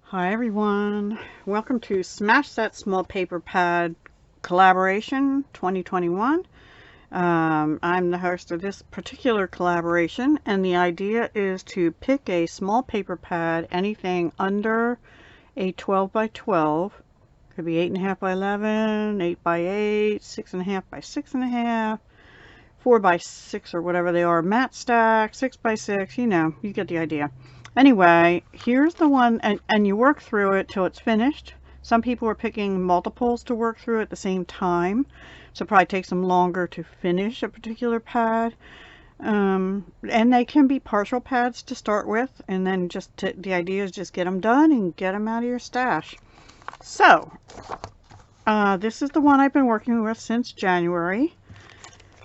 Hi everyone, welcome to Smash That Small Paper Pad Collaboration 2021. I'm the host of this particular collaboration, and the idea is to pick a small paper pad, anything under a 12 by 12. Could be 8.5 by 11, 8 by 8, 6.5 by 6.5, 4 by 6 or whatever they are, mat stack, 6 by 6, you know, you get the idea. Anyway, here's the one, and you work through it till it's finished. Some people are picking multiples to work through at the same time, so it probably takes them longer to finish a particular pad. And they can be partial pads to start with, and then the idea is just get them done and get them out of your stash. So, this is the one I've been working with since January.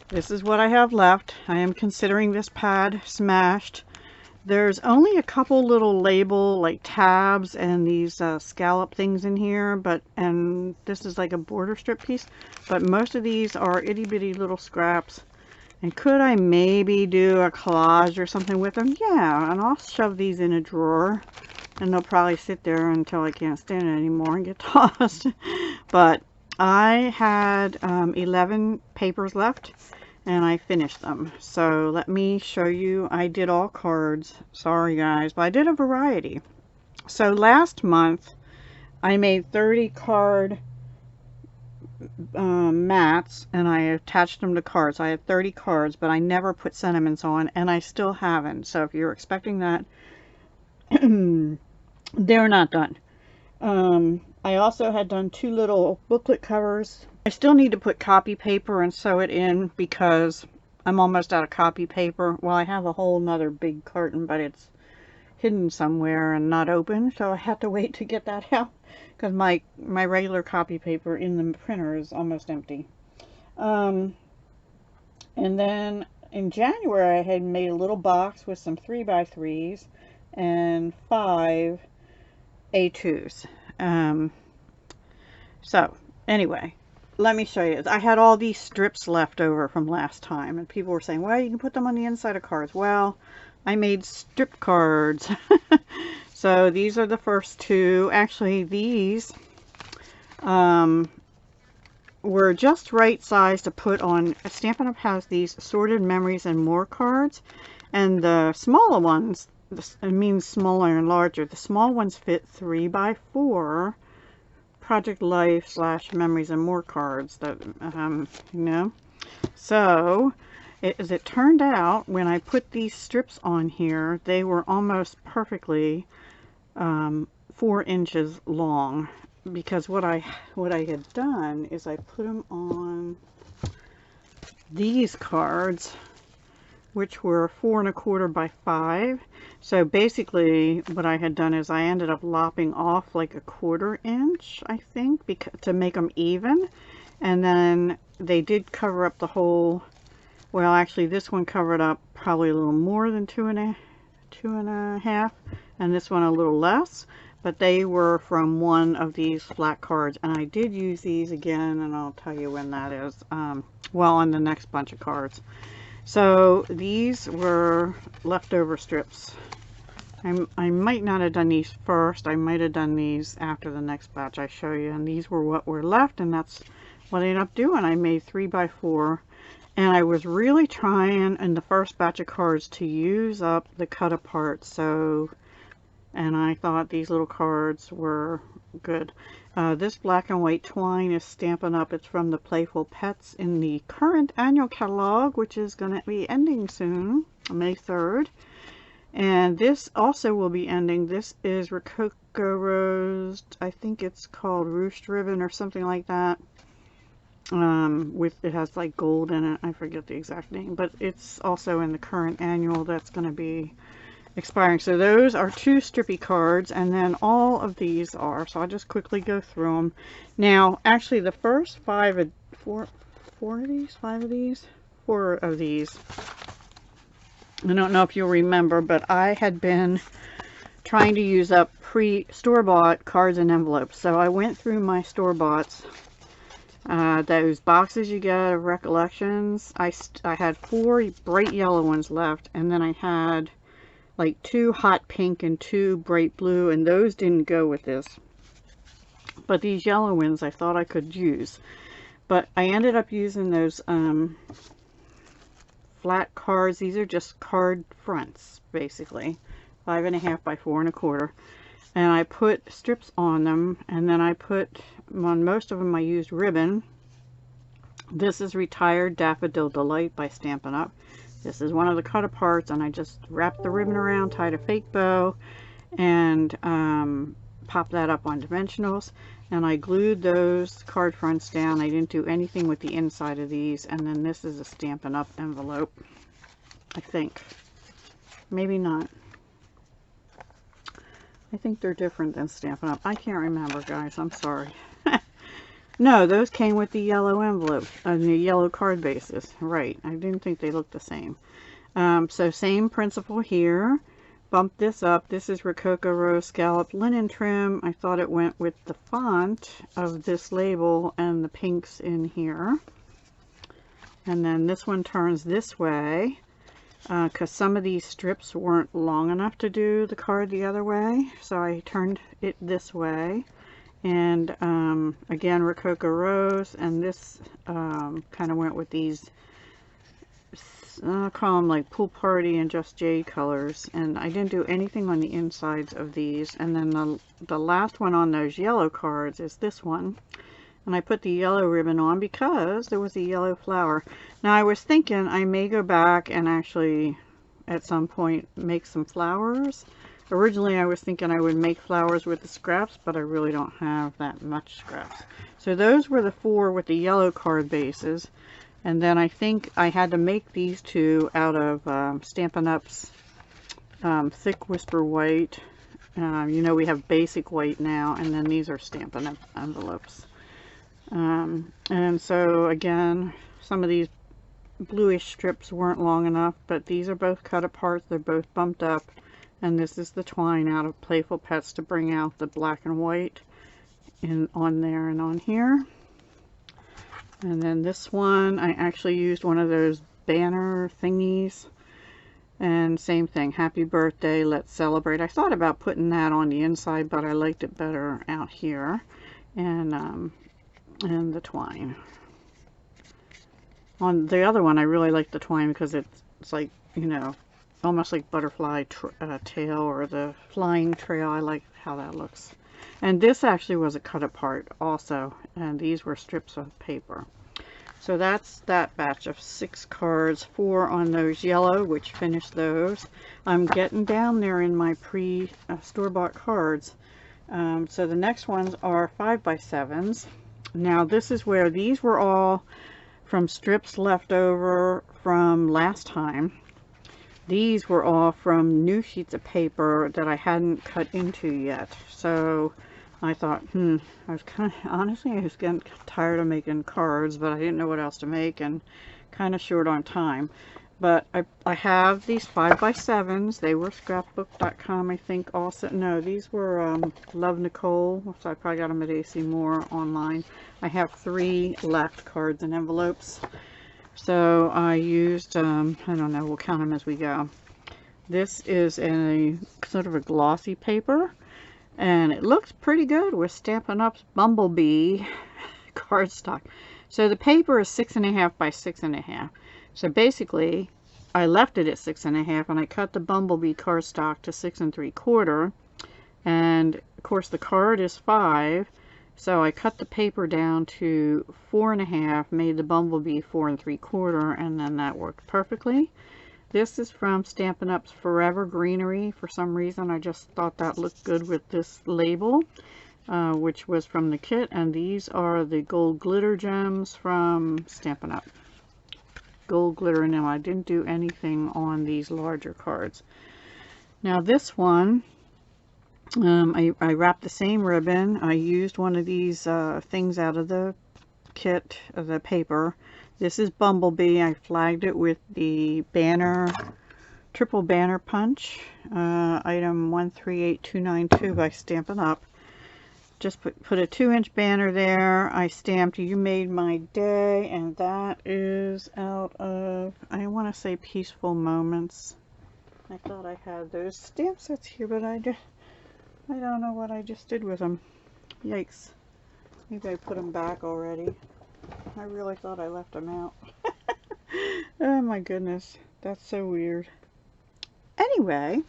This is what I have left. I am considering this pad smashed. There's only a couple little label like tabs and these scallop things in here, and this is like a border strip piece, but most of these are itty bitty little scraps. And could I maybe do a collage or something with them? Yeah, and I'll shove these in a drawer and they'll probably sit there until I can't stand it anymore and get tossed. But I had 11 papers left and I finished them. So let me show you. I did all cards. Sorry guys, but I did a variety. So last month I made 30 card mats and I attached them to cards. I had 30 cards, but I never put sentiments on, and I still haven't. So if you're expecting that, they're not done. I also had done 2 little booklet covers. I still need to put copy paper and sew it in because I'm almost out of copy paper. Well, I have a whole nother big carton, but it's hidden somewhere and not open, so I have to wait to get that out because my regular copy paper in the printer is almost empty. And then in January I had made a little box with some 3x3s and 5 A2s. So anyway, let me show you. I had all these strips left over from last time, and people were saying, well, you can put them on the inside of cards. Well, I made strip cards. So these are the first 2. Actually, these were just right size to put on. Stampin' Up! Has these Assorted Memories and More cards, and the smaller ones, it means smaller and larger, the small ones fit 3x4 Project Life / Memories and More cards that you know. So as it turned out, when I put these strips on here, they were almost perfectly 4 inches long, because what I had done is I put them on these cards, which were 4 1/4 by 5. So basically what I had done is I ended up lopping off like a 1/4 inch, I think, to make them even. And then they did cover up the whole, well, actually this one covered up probably a little more than 2 1/2, and this one a little less, but they were from one of these flat cards, and I did use these again, and I'll tell you when that is, well, on the next bunch of cards. So these were leftover strips. I might not have done these first. I might have done these after the next batch I show you, and these were what were left, and that's what I ended up doing. I made 3x4, and I was really trying in the first batch of cards to use up the cut apart. So, and I thought these little cards were good. This black and white twine is Stampin' Up! It's from the Playful Pets in the current annual catalog, which is going to be ending soon, May 3rd. And this also will be ending. This is Rococo Rose, I think it's called Roost Ribbon or something like that. It has like gold in it. I forget the exact name, but it's also in the current annual that's going to be expiring. So those are 2 strippy cards, and then all of these are. So I'll just quickly go through them. Now, actually, the first 4 of these. I don't know if you'll remember, but I had been trying to use up store-bought cards and envelopes. So I went through my store-boughts, those boxes you get of recollections. I had 4 bright yellow ones left, and then I had like 2 hot pink and 2 bright blue, and those didn't go with this. But these yellow ones I thought I could use. But I ended up using those flat cards. These are just card fronts, basically. 5.5 by 4 1/4. And I put strips on them, and then I put, on most of them I used ribbon. This is Retired Daffodil Delight by Stampin' Up. This is one of the cut aparts, and I just wrapped the ribbon around, tied a fake bow, and popped that up on dimensionals. And I glued those card fronts down. I didn't do anything with the inside of these. And then this is a Stampin' Up envelope, I think. Maybe not. I think they're different than Stampin' Up. I can't remember, guys. I'm sorry. No, those came with the yellow envelope, the yellow card bases. Right. I didn't think they looked the same. So same principle here. Bump this up. This is Rococo Rose Scalloped Linen Trim. I thought it went with the font of this label and the pinks in here. And then this one turns this way, because some of these strips weren't long enough to do the card the other way. So I turned it this way. And again, Rococo Rose, and this kind of went with these, I'll call them like Pool Party and Just Jade colors. And I didn't do anything on the insides of these. And then the last one on those yellow cards is this one. And I put the yellow ribbon on because there was a yellow flower. Now I was thinking I may go back and actually at some point make some flowers. Originally I was thinking I would make flowers with the scraps, but I really don't have that much scraps. So those were the 4 with the yellow card bases. And then I think I had to make these 2 out of Stampin' Up's Thick Whisper White. You know, we have basic white now, and then these are Stampin' Up envelopes. And so again, some of these bluish strips weren't long enough, but these are both cut apart. They're both bumped up. And this is the twine out of Playful Pets to bring out the black and white on there and on here. And then this one, I actually used one of those banner thingies. And same thing, Happy Birthday, Let's Celebrate. I thought about putting that on the inside, but I liked it better out here. And the twine. On the other one, I really like the twine because it's like, you know, almost like butterfly tail or the flying trail. I like how that looks. And this actually was a cut apart also, and these were strips of paper. So that's that batch of 6 cards, 4 on those yellow, which finished those. I'm getting down there in my store-bought cards. So the next ones are 5x7s. Now this is where these were all from strips left over from last time. These were all from new sheets of paper that I hadn't cut into yet. So I thought, I was honestly, I was getting tired of making cards, but I didn't know what else to make and kind of short on time. But I have these 5x7s. They were scrapbook.com, I think, also. No, these were Love Nicole. So I probably got them at AC Moore online. I have 3 left, cards and envelopes. So I used, I don't know, we'll count them as we go. This is a sort of a glossy paper, and it looks pretty good with Stampin' Up's Bumblebee cardstock. So the paper is 6.5 by 6.5. So basically, I left it at 6.5, and I cut the Bumblebee cardstock to 6 3/4. And of course, the card is 5. So I cut the paper down to 4.5, made the Bumblebee 4 3/4, and then that worked perfectly. This is from Stampin' Up's Forever Greenery. For some reason, I just thought that looked good with this label, which was from the kit. And these are the gold glitter gems from Stampin' Up. Gold glitter in them. I didn't do anything on these larger cards. Now this one, I wrapped the same ribbon. I used one of these things out of the kit, of the paper. This is Bumblebee. I flagged it with the banner, triple banner punch, item 138292 by Stampin' Up. Just put a 2-inch banner there. I stamped You Made My Day, and that is out of, I want to say Peaceful Moments. I thought I had those stamp sets here, but I don't know what I just did with them. Yikes. Maybe I put them back already. I really thought I left them out. Oh my goodness. That's so weird. Anyway,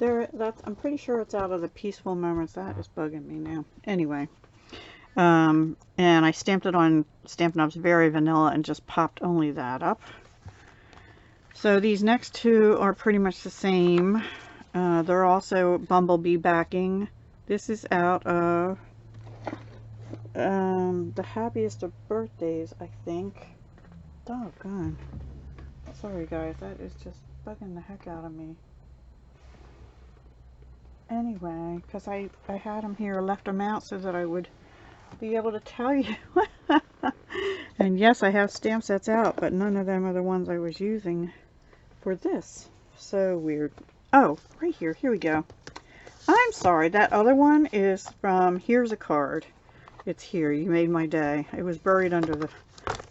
I'm pretty sure it's out of the Peaceful Moments. That is bugging me now. Anyway, and I stamped it on Stampin' Up's Very Vanilla and just popped only that up. So these next two are pretty much the same. They're also Bumblebee backing. This is out of The Happiest of Birthdays, I think. Doggone. Sorry guys, that is just bugging the heck out of me. Anyway, because I had them here, left them out so that I would be able to tell you. And yes, I have stamp sets out, but none of them are the ones I was using for this. So weird. Oh, right here. Here we go. I'm sorry. That other one is from Here's a Card. It's here. You made my day. It was buried under the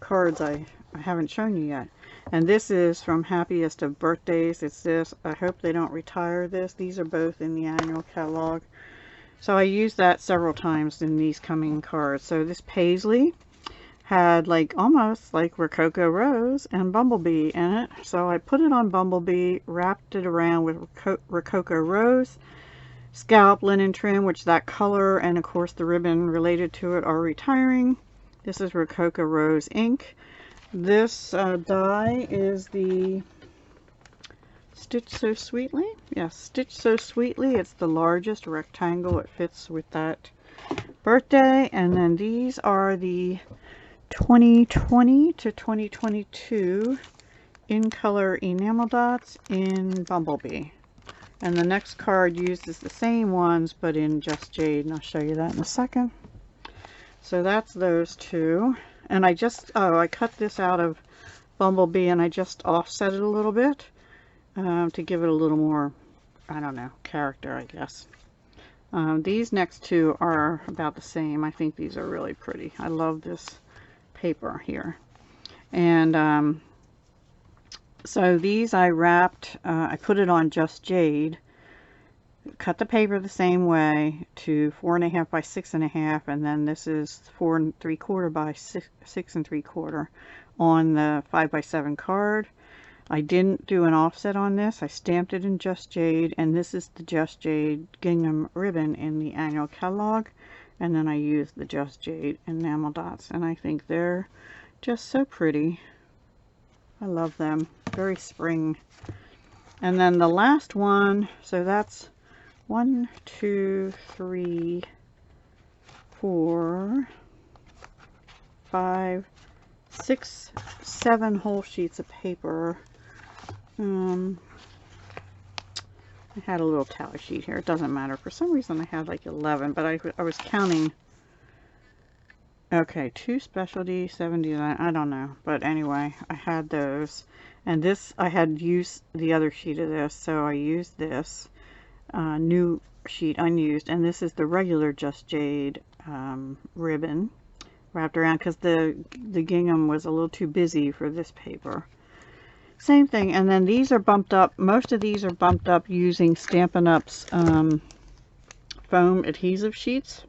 cards I haven't shown you yet. And this is from Happiest of Birthdays. It's this. I hope they don't retire this. These are both in the annual catalog. So I used that several times in these coming cards. So this Paisley had like almost like Rococo Rose and Bumblebee in it. So I put it on Bumblebee, wrapped it around with Rococo Rose, scallop linen trim, which that color and of course the ribbon related to it are retiring. This is Rococo Rose ink. This die is the Stitch So Sweetly. Yes, Stitch So Sweetly. It's the largest rectangle. It fits with that birthday. And then these are the 2020 to 2022 in color enamel dots in Bumblebee. And the next card uses the same ones but in Just Jade, and I'll show you that in a second. So that's those two. And I cut this out of Bumblebee and I just offset it a little bit to give it a little more, I don't know, character, I guess. These next two are about the same. I think these are really pretty. I love this paper here. And so these I wrapped, I put it on Just Jade, cut the paper the same way to 4.5 by 6.5, and then this is 4 3/4 by 6 3/4 on the 5 by 7 card. I didn't do an offset on this. I stamped it in Just Jade, and this is the Just Jade gingham ribbon in the annual catalog. And then I used the Just Jade enamel dots, and I think they're just so pretty. I love them. Very spring. And then the last one, so that's 1, 2, 3, 4, 5, 6, 7 whole sheets of paper. I had a little tally sheet here. It doesn't matter. For some reason I had like 11, but I was counting. Okay, 2 specialty, 7 design. I don't know. But anyway, I had those. And this, I had used the other sheet of this, so I used this new sheet unused. And this is the regular Just Jade ribbon wrapped around because the gingham was a little too busy for this paper. Same thing. And then these are bumped up. Most of these are bumped up using Stampin' Up's foam adhesive sheets,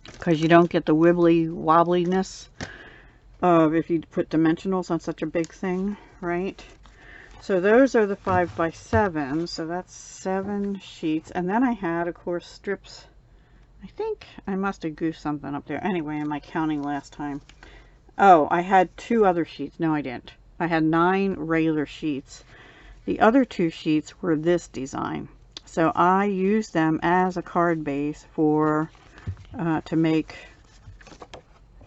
because you don't get the wibbly wobbliness of if you put dimensionals on such a big thing, right? So those are the 5 by 7, so that's 7 sheets. And then I had, of course, strips. I think I must have goofed something up there. Anyway, in my counting last time. Oh, I had 2 other sheets. No, I didn't. I had 9 regular sheets. The other 2 sheets were this design. So I used them as a card base for to make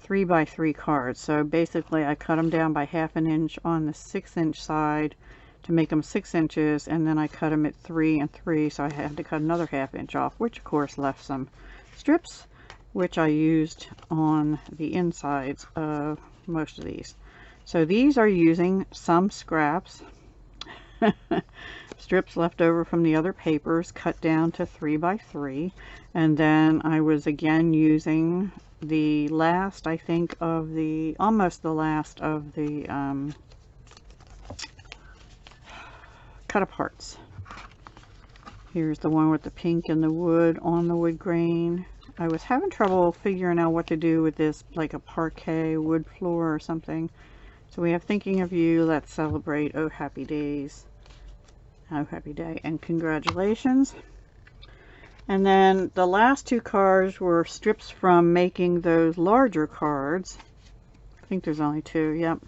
3 by 3 cards. So basically I cut them down by 1/2 inch on the 6-inch side to make them 6 inches, and then I cut them at 3 and 3, so I had to cut another 1/2 inch off, which of course left some strips, which I used on the insides of most of these. So these are using some scraps, strips left over from the other papers, cut down to 3 by 3, and then I was again using the last, I think, of the, almost the last of the cut-aparts. Here's the one with the pink and the wood on the wood grain. I was having trouble figuring out what to do with this, like a parquet wood floor or something. So we have Thinking of You, Let's Celebrate, Oh Happy Days, Oh Happy Day, and Congratulations. And then the last two cards were strips from making those larger cards. I think there's only two, yep.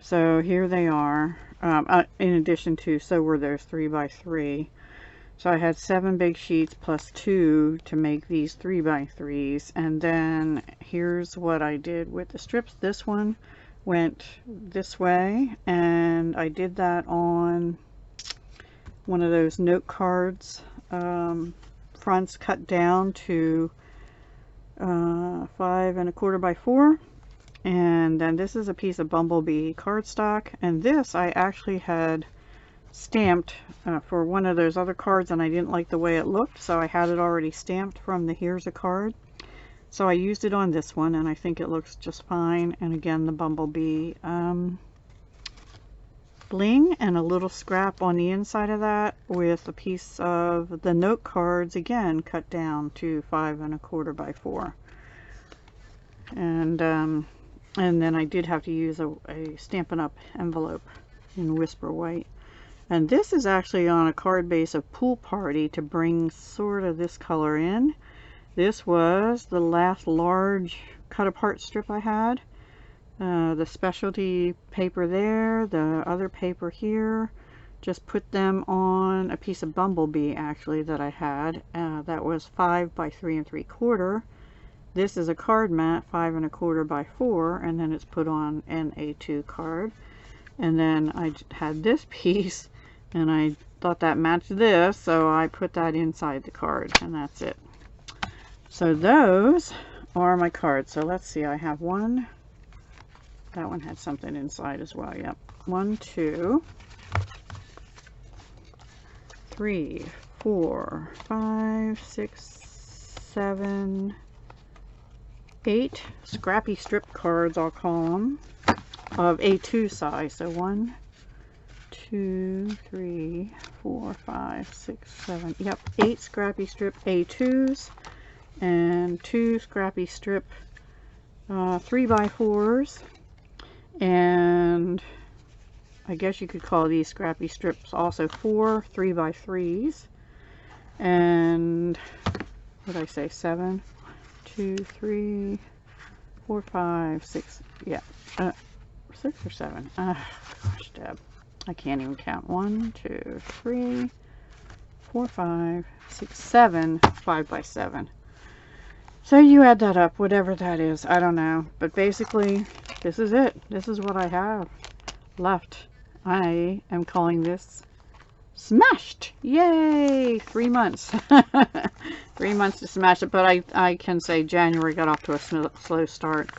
So here they are, in addition to, so were those 3x3. So I had 7 big sheets plus 2 to make these 3x3s. And then here's what I did with the strips. This one went this way, and I did that on one of those note cards, fronts cut down to 5 1/4 by 4. And then this is a piece of Bumblebee cardstock, and this I actually had stamped for one of those other cards, and I didn't like the way it looked, so I had it already stamped from the Here's a Card. So I used it on this one, and I think it looks just fine. And again, the Bumblebee bling, and a little scrap on the inside of that with a piece of the note cards, again cut down to 5 1/4 by 4. And then I did have to use a Stampin' Up! Envelope in Whisper White. And this is actually on a card base of Pool Party to bring sort of this color in. This was the last large cut apart strip I had. The specialty paper there, the other paper here. Just put them on a piece of Bumblebee actually that I had. That was 5 by 3 3/4. This is a card mat, 5 1/4 by 4, and then it's put on an A2 card. And then I had this piece, and I thought that matched this, so I put that inside the card, and that's it. So those are my cards. So let's see, I have one. That one had something inside as well, yep. 1, 2, 3, 4, 5, 6, 7, 8 scrappy strip cards, I'll call them, of A2 size. So 1, 2, 3, 4, 5, 6, 7, yep, 8 scrappy strip A2s and 2 scrappy strip 3x4s, and I guess you could call these scrappy strips also 4 3x3s, and what did I say, 7, 2, 3, 4, 5, 6, yeah, 6 or 7, gosh, Deb, I can't even count. 1, 2, 3, 4, 5, 6, 7 5x7. So you add that up, whatever that is, I don't know, but basically this is it. This is what I have left. I am calling this smashed. Yay! 3 months. 3 months to smash it, but I can say January got off to a slow start.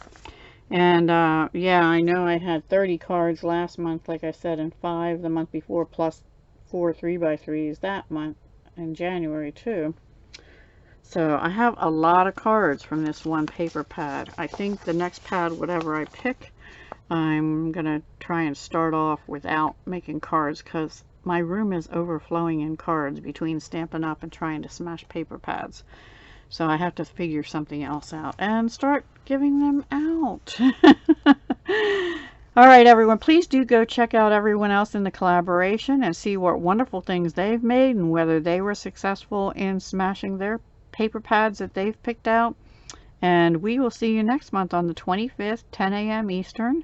And yeah, I know I had 30 cards last month, like I said, and 5 the month before, plus 4 3x3s that month in January too. So I have a lot of cards from this one paper pad. I think the next pad, whatever I pick, I'm gonna try and start off without making cards, because my room is overflowing in cards between Stampin' Up! And trying to smash paper pads. So I have to figure something else out and start giving them out. All right, everyone, please do go check out everyone else in the collaboration and see what wonderful things they've made and whether they were successful in smashing their paper pads that they've picked out. And we will see you next month on the 25th, 10 a.m. Eastern.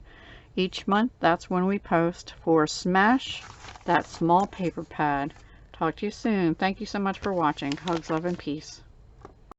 Each month, that's when we post for Smash That Small Paper Pad. Talk to you soon. Thank you so much for watching. Hugs, love, and peace.